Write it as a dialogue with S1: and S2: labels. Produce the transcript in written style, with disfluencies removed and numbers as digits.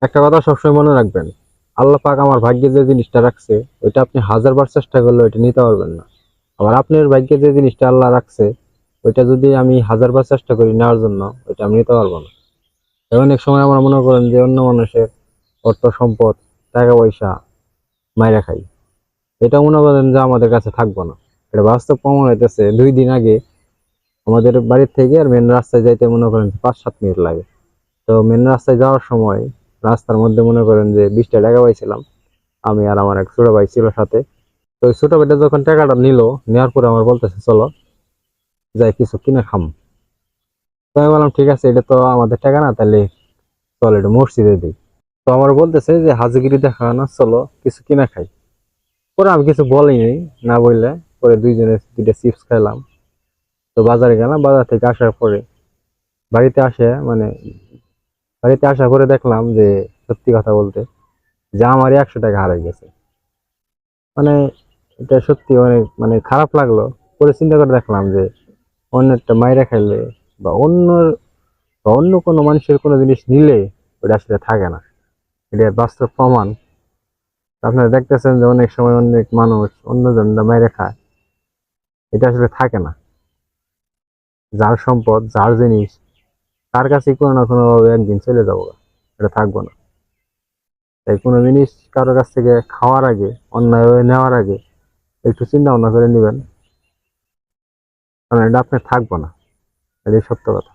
S1: একটা কথা সবসময় মনে রাখবেন, আল্লাহ পাক আমার ভাগ্যে যে জিনিসটা রাখছে ওইটা আপনি 1000 বার চেষ্টা করলে ওইটা নিতে পারবেন না। আবার আপনার ভাগ্যে যে জিনিসটা আল্লাহ রাখছে ওইটা যদি আমি 1000 বার চেষ্টা করি নেওয়ার জন্য, ওইটা আমি নিতে পারবো না। তাই অনেক সময় আমরা মনে করেন যে অন্য মানুষের অর্থ সম্পদ, টাকা পয়সা মাইরা খাই, এটা মনে করেন যে আমাদের কাছে থাকবো না। এটা বাস্তব প্রমাণ হইতেছে। 2 দিন আগে আমাদের বাড়ির থেকে আর মেন রাস্তায় যাইতে মনে করেন 5-7 মিনিট লাগে। তো মেন রাস্তায় যাওয়ার সময় রাস্তার মধ্যে মনে করেন যে 20টা টাকা পাইছিলাম, আমি আর আমার এক ছোট ভাই ছিল সাথে। তো ওই ছোট ভাইটা যখন টাকাটা নিল, নেওয়ার পরে আমার বলতেছে চলো যাই কিছু কিনে খাম। তো আমি বললাম ঠিক আছে, এটা তো আমাদের টাকা না, তাহলে চল এটা মসজিদে দিই। তো আমার বলতেছে যে হাজিগিরি দেখা না, চলো কিছু কিনা খাই। পরে আমি কিছু বলিনি, না বললে পরে দুইজনে 2টা চিপস খাইলাম। তো বাজারে গেলাম, বাজার থেকে আসার পরে বাড়িতে আসে মানে বাড়িতে আসার পরে দেখলাম যে সত্যি কথা বলতে যে আমারই 100 টাকা হারিয়ে গেছে। মানে এটা সত্যি অনেক মানে খারাপ লাগলো। পরে চিন্তা করে দেখলাম যে অন্যেরটা মাইরা খাইলে বা অন্য কোনো মানুষের কোনো জিনিস নিলে ওটা আসলে থাকে না। এটা বাস্তব প্রমাণ। আপনারা দেখতেছেন যে অনেক সময় অনেক মানুষ অন্যজনরা মাইরা খায়, এটা আসলে থাকে না। যার সম্পদ, যার জিনিস, তার কাছে কোনো না কোনো ভাবে একদিন চলে যাবো, এটা থাকবো না। তাই কোনো জিনিস কারো কাছ থেকে খাওয়ার আগে, অন্যায়ভাবে নেওয়ার আগে একটু চিন্তা ভাবনা করে নেবেন, কারণ এটা আপনার থাকবো না। এটাই সত্য কথা।